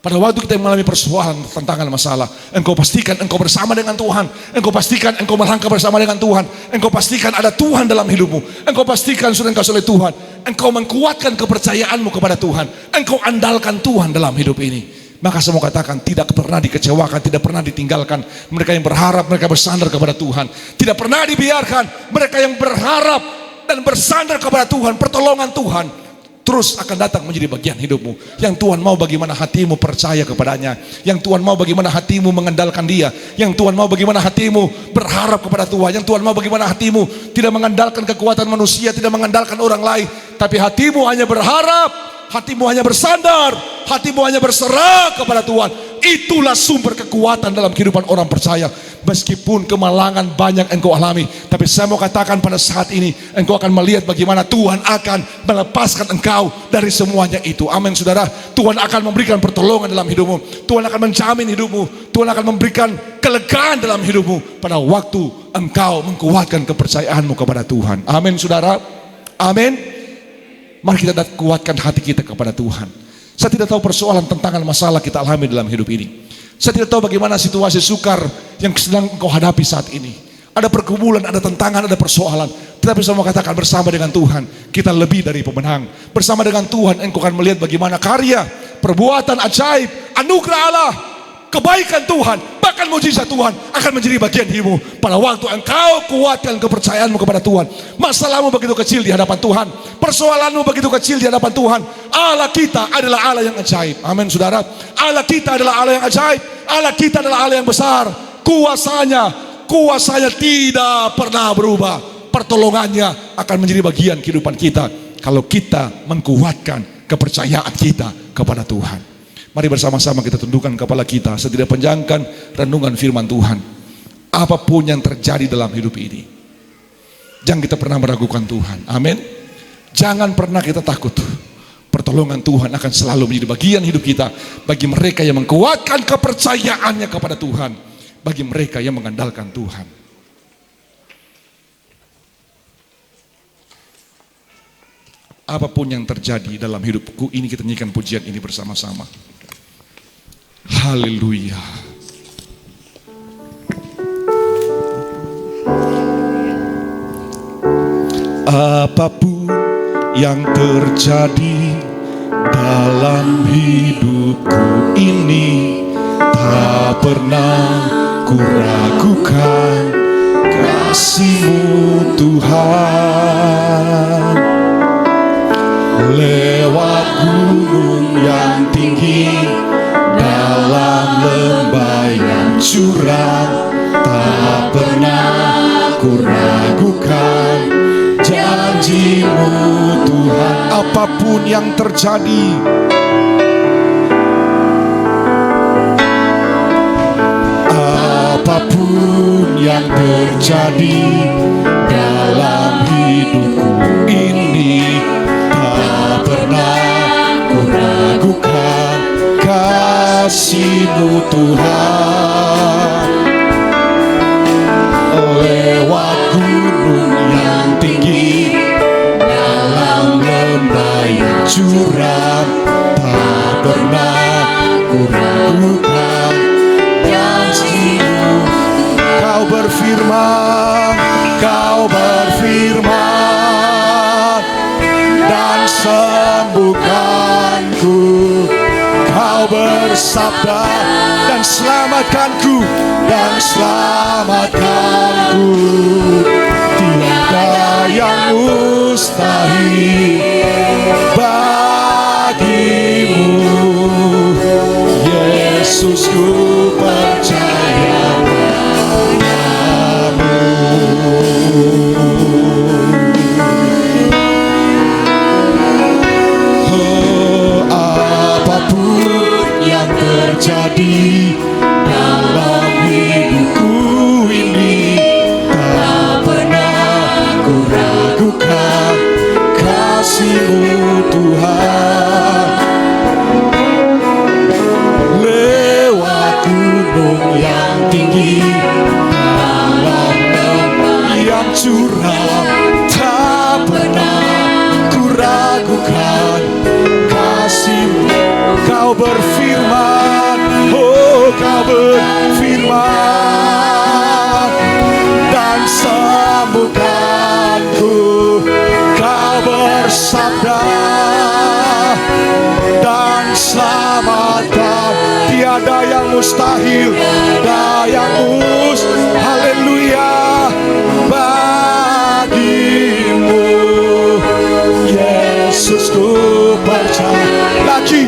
Pada waktu kita mengalami persoalan, tantangan, masalah, engkau pastikan engkau bersama dengan Tuhan, engkau pastikan engkau melangkah bersama dengan Tuhan, engkau pastikan ada Tuhan dalam hidupmu, engkau pastikan sudah engkau oleh Tuhan, engkau menguatkan kepercayaanmu kepada Tuhan, engkau andalkan Tuhan dalam hidup ini. Maka saya mau katakan, tidak pernah dikecewakan, tidak pernah ditinggalkan mereka yang berharap, mereka bersandar kepada Tuhan. Tidak pernah dibiarkan mereka yang berharap dan bersandar kepada Tuhan, pertolongan Tuhan terus akan datang menjadi bagian hidupmu. Yang Tuhan mau bagaimana hatimu percaya kepadanya, yang Tuhan mau bagaimana hatimu mengandalkan Dia, yang Tuhan mau bagaimana hatimu berharap kepada Tuhan, yang Tuhan mau bagaimana hatimu tidak mengandalkan kekuatan manusia, tidak mengandalkan orang lain, tapi hatimu hanya berharap, hatimu hanya bersandar, hatimu hanya berserah kepada Tuhan. Itulah sumber kekuatan dalam kehidupan orang percaya. Meskipun kemalangan banyak engkau alami, tapi saya mau katakan pada saat ini engkau akan melihat bagaimana Tuhan akan melepaskan engkau dari semuanya itu. Amin saudara. Tuhan akan memberikan pertolongan dalam hidupmu, Tuhan akan menjamin hidupmu, Tuhan akan memberikan kelegaan dalam hidupmu pada waktu engkau menguatkan kepercayaanmu kepada Tuhan. Amin saudara. Amin. Mari kita kuatkan hati kita kepada Tuhan. Saya tidak tahu persoalan, tantangan, masalah kita alami dalam hidup ini. Saya tidak tahu bagaimana situasi sukar yang sedang engkau hadapi saat ini. Ada pergumulan, ada tantangan, ada persoalan. Kita bisa mengatakan bersama dengan Tuhan kita lebih dari pemenang. Bersama dengan Tuhan engkau akan melihat bagaimana karya, perbuatan ajaib, anugerah Allah, kebaikan Tuhan, bahkan mujizat Tuhan akan menjadi bagian hidupmu pada waktu engkau kuatkan kepercayaanmu kepada Tuhan. Masalahmu begitu kecil di hadapan Tuhan, persoalanmu begitu kecil di hadapan Tuhan. Allah kita adalah Allah yang ajaib. Amin saudara. Allah kita adalah Allah yang ajaib. Allah kita adalah Allah yang besar. Kuasanya tidak pernah berubah. Pertolongannya akan menjadi bagian kehidupan kita kalau kita menguatkan kepercayaan kita kepada Tuhan. Mari bersama-sama kita tundukkan kepala kita setelah panjangkan renungan firman Tuhan. Apapun yang terjadi dalam hidup ini, jangan kita pernah meragukan Tuhan. Amin. Jangan pernah kita takut. Pertolongan Tuhan akan selalu menjadi bagian hidup kita bagi mereka yang menguatkan kepercayaannya kepada Tuhan, bagi mereka yang mengandalkan Tuhan. Apapun yang terjadi dalam hidupku ini, kita nyanyikan pujian ini bersama-sama. Haleluya. Apapun yang terjadi dalam hidupku ini, tak pernah ku ragukan kasih-Mu Tuhan. Lewat gunung yang tinggi, dalam lembah yang curam, tak pernah ku ragukan janji-Mu Tuhan. Apapun yang terjadi, apapun yang terjadi dalam hidupku ini, tak pernah ku ragukan kasih-Mu Tuhan. Lewat gunung yang tinggi, dalam lembah yang curam, tak pernah ku ragukan janji-Mu. Kau berfirman, Kau berfirman dan sembuhkanku. Kau bersabda dan selamatkanku, dan selamatkanku. Tiada yang mustahil bagimu, Yesus, ku percaya padamu. Terjadi dalam hidupku ini, tak pernah ku ragukan kasih-Mu Tuhan. Lewat gunung yang tinggi, dalam lembah yang curam, tak pernah ku ragukan kasih-Mu. Kau berfirman, oh Kau berfirman dan sembuhkanku. Kau bersabda dan selamatkan. Tiada yang mustahil, tiada yang mustahil, haleluya, bagimu, Yesus, ku percaya. Lagi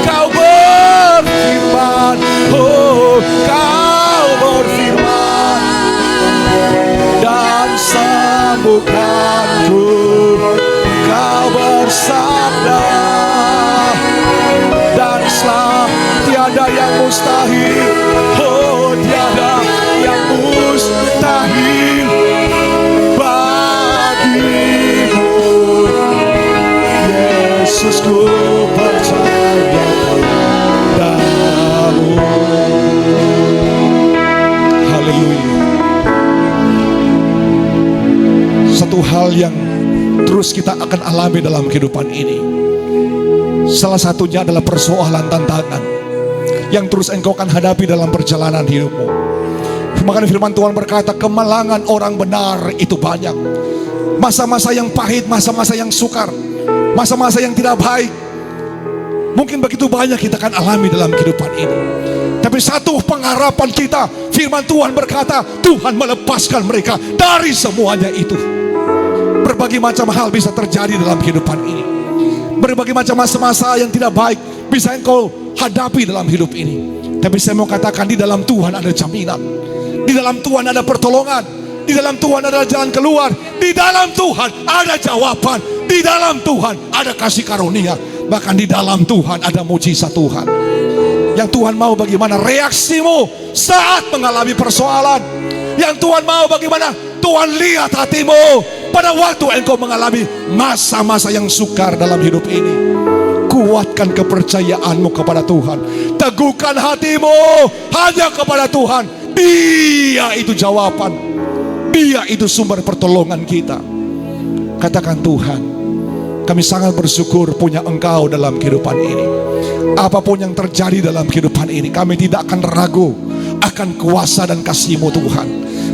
Kau berfirman, oh Kau berfirman dan sembuhkanku. Kau bersabda dan tiada yang mustahil, oh tiada yang mustahil bagimu, Yesus, ku percaya padamu. Haleluya. Satu hal yang terus kita akan alami dalam kehidupan ini, salah satunya adalah persoalan tantangan yang terus engkau akan hadapi dalam perjalanan hidupmu. Makanya firman Tuhan berkata, kemalangan orang benar itu banyak, Masa-masa yang pahit, masa-masa yang sukar, masa-masa yang tidak baik, mungkin begitu banyak kita akan alami dalam kehidupan ini. Tapi satu pengharapan kita, firman Tuhan berkata, Tuhan melepaskan mereka dari semuanya itu. Berbagai macam hal bisa terjadi dalam kehidupan ini. Berbagai macam masa-masa yang tidak baik bisa engkau hadapi dalam hidup ini. Tapi saya mau katakan, di dalam Tuhan ada jaminan, di dalam Tuhan ada pertolongan, di dalam Tuhan ada jalan keluar, di dalam Tuhan ada jawaban, di dalam Tuhan ada kasih karunia, bahkan di dalam Tuhan ada mujizat Tuhan. Yang Tuhan mau bagaimana reaksimu saat mengalami persoalan. Yang Tuhan mau bagaimana Tuhan lihat hatimu pada waktu engkau mengalami masa-masa yang sukar dalam hidup ini. Kuatkan kepercayaanmu kepada Tuhan, teguhkan hatimu hanya kepada Tuhan. Dia itu jawaban, Dia itu sumber pertolongan kita. Katakan, Tuhan, kami sangat bersyukur punya Engkau dalam kehidupan ini. Apapun yang terjadi dalam kehidupan ini, kami tidak akan ragu akan kuasa dan kasih-Mu, Tuhan.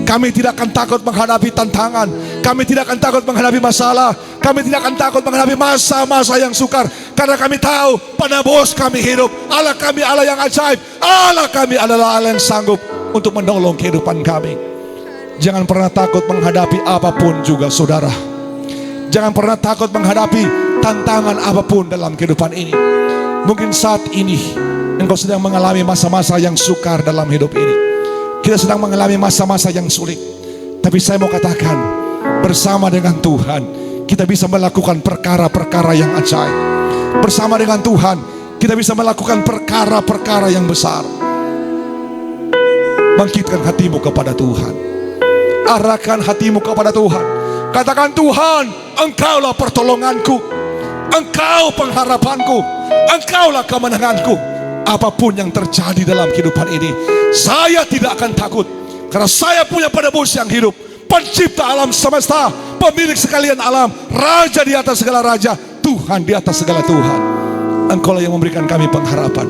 Kami tidak akan takut menghadapi tantangan, kami tidak akan takut menghadapi masalah, kami tidak akan takut menghadapi masa-masa yang sukar, karena kami tahu pada bos kami hidup. Allah kami Allah yang ajaib, Allah kami adalah Allah yang sanggup untuk menolong kehidupan kami. Jangan pernah takut menghadapi apapun juga, saudara. Jangan pernah takut menghadapi tantangan apapun dalam kehidupan ini. Mungkin saat ini engkau sedang mengalami masa-masa yang sukar dalam hidup ini. Kita sedang mengalami masa-masa yang sulit. Tapi saya mau katakan, bersama dengan Tuhan kita bisa melakukan perkara-perkara yang ajaib. Bersama dengan Tuhan kita bisa melakukan perkara-perkara yang besar. Bangkitkan hatimu kepada Tuhan, arahkan hatimu kepada Tuhan. Katakan, Tuhan, Engkaulah pertolonganku, Engkau pengharapanku, Engkaulah kemenanganku. Apapun yang terjadi dalam kehidupan ini, saya tidak akan takut, karena saya punya penebus yang hidup, pencipta alam semesta, pemilik sekalian alam, raja di atas segala raja, Tuhan di atas segala Tuhan. Engkaulah yang memberikan kami pengharapan.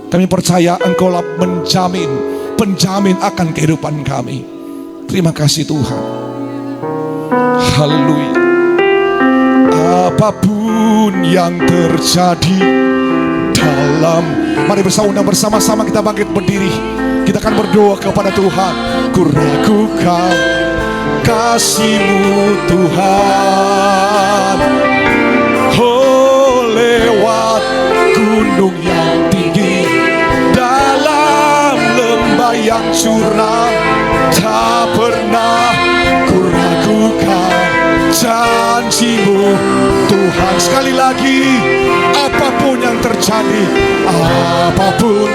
Kami percaya Engkaulah penjamin akan kehidupan kami. Terima kasih Tuhan. Haleluya. Apapun yang terjadi dalam, mari bersama-sama kita bangkit berdiri. Kita akan berdoa kepada Tuhan. Ku ragukan kasih-Mu Tuhan. Oh, lewat gunung yang tinggi, dalam lembah yang curam, tak pernah ku ragukan janji-Mu Tuhan. Sekali lagi, apapun yang terjadi, apapun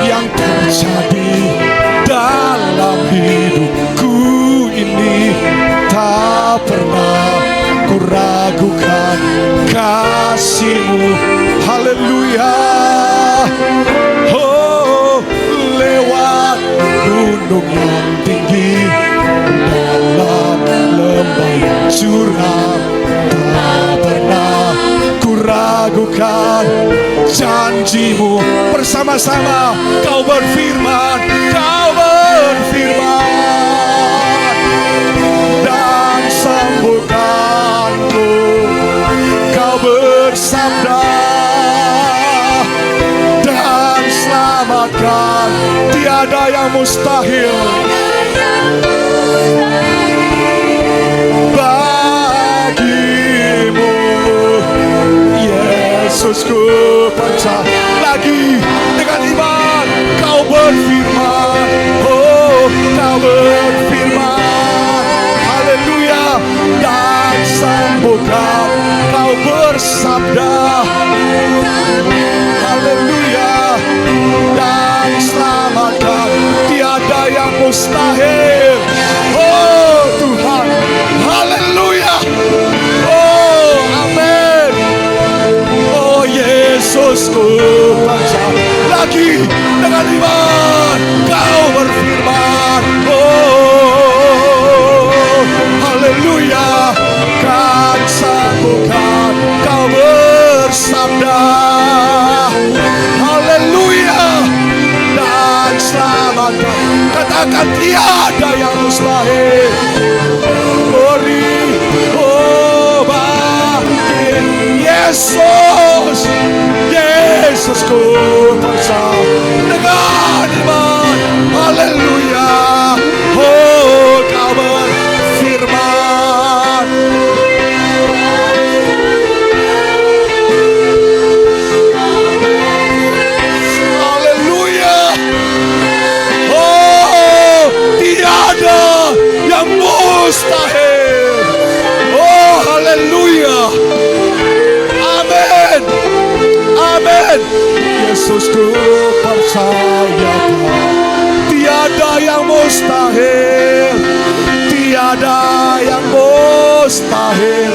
yang terjadi dalam hidupku ini, tak pernah ku ragukan kasih-Mu. Haleluya. Oh, lewat gunung yang tinggi, dalam lembah yang curam, tak pernah ku ragukan janji-Mu. Bersama-sama Kau berfirman, dan sembuhkanku. Kau bersabda dan selamatkan. Tiada yang mustahil bagimu. Yesusku, percaya lagi dengan iman. Kau berfirman, oh, Kau berfirman, haleluya, dan sembuhkan. Kau bersabda, haleluya, dan selamatkan. Tiada yang mustahil. Oh Tuhan, haleluya. Oh, amin. Oh Yesusku, percaya lagi dengan iman. Kau berfirman, oh, haleluya, kan sembuhkan. Kau bersabda, haleluya, dan selamatkan. Katakan, tiada yang mustahil. Yesus, Yesusku percaya dengan iman. Haleluya. Oh, Kau berfirman. Haleluya. Oh, tiada yang mustahil. Oh, haleluya. Amin. Amin. Yesusku percaya, tiada yang mustahil, tiada yang mustahil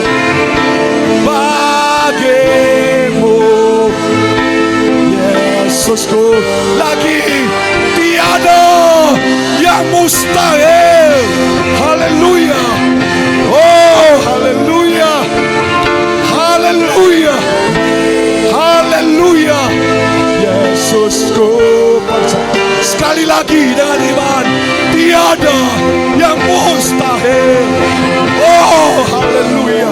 bagimu. Yesusku, lagi tiada yang mustahil. Haleluya. Oh, haleluya. Haleluya. Haleluya. Yesusku percaya. Sekali lagi dengan iman, tiada yang mustahil. Oh, haleluya.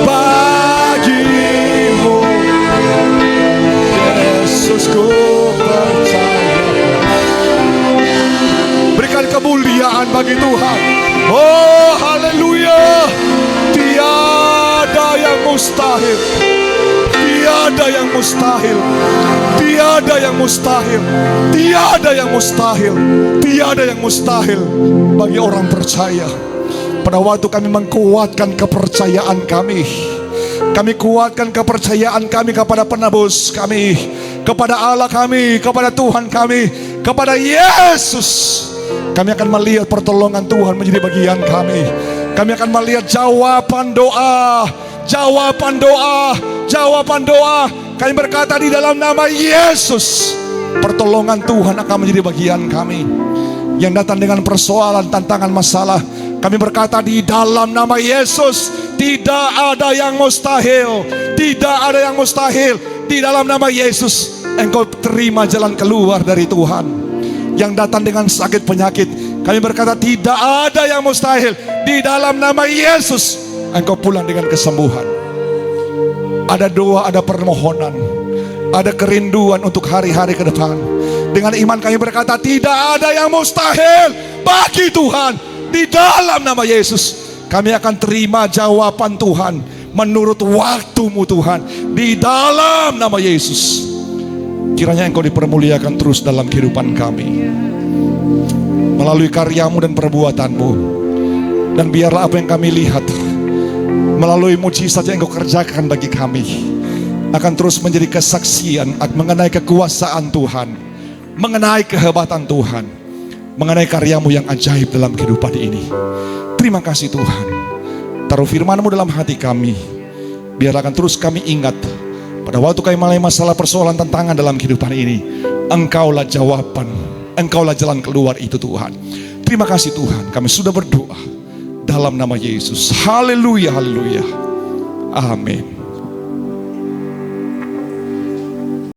Bagimu, Yesusku percaya. Berikan kemuliaan bagi Tuhan. Oh, haleluya. Tiada yang mustahil. Tiada yang mustahil. Tiada yang mustahil. Tiada yang mustahil. Tiada yang mustahil bagi orang percaya. Pada waktu kami menguatkan kepercayaan kami, kami kuatkan kepercayaan kami kepada penebus kami, kepada Allah kami, kepada Tuhan kami, kepada Yesus. Kami akan melihat pertolongan Tuhan menjadi bagian kami. Kami akan melihat jawaban doa, jawaban doa, jawaban doa. Kami berkata di dalam nama Yesus, pertolongan Tuhan akan menjadi bagian kami. Yang datang dengan persoalan, tantangan, masalah, kami berkata di dalam nama Yesus, tidak ada yang mustahil. Tidak ada yang mustahil. Di dalam nama Yesus, engkau terima jalan keluar dari Tuhan. Yang datang dengan sakit penyakit, kami berkata tidak ada yang mustahil. Di dalam nama Yesus, engkau pulang dengan kesembuhan. Ada doa, ada permohonan, ada kerinduan untuk hari-hari ke depan. Dengan iman kami berkata tidak ada yang mustahil bagi Tuhan. Di dalam nama Yesus, kami akan terima jawaban Tuhan menurut waktumu Tuhan. Di dalam nama Yesus, kiranya engkau dipermuliakan terus dalam kehidupan kami melalui karyamu dan perbuatanmu. Dan biarlah apa yang kami lihat melalui mujizat yang engkau kerjakan bagi kami akan terus menjadi kesaksian mengenai kekuasaan Tuhan, mengenai kehebatan Tuhan, mengenai karyamu yang ajaib dalam kehidupan ini. Terima kasih Tuhan. Taruh firman-Mu dalam hati kami. Biarlah akan terus kami ingat pada waktu kami mengalami masalah, persoalan, tantangan dalam kehidupan ini, Engkaulah jawaban, Engkaulah jalan keluar itu Tuhan. Terima kasih Tuhan. Kami sudah berdoa dalam nama Yesus. Haleluya, haleluya. Amin.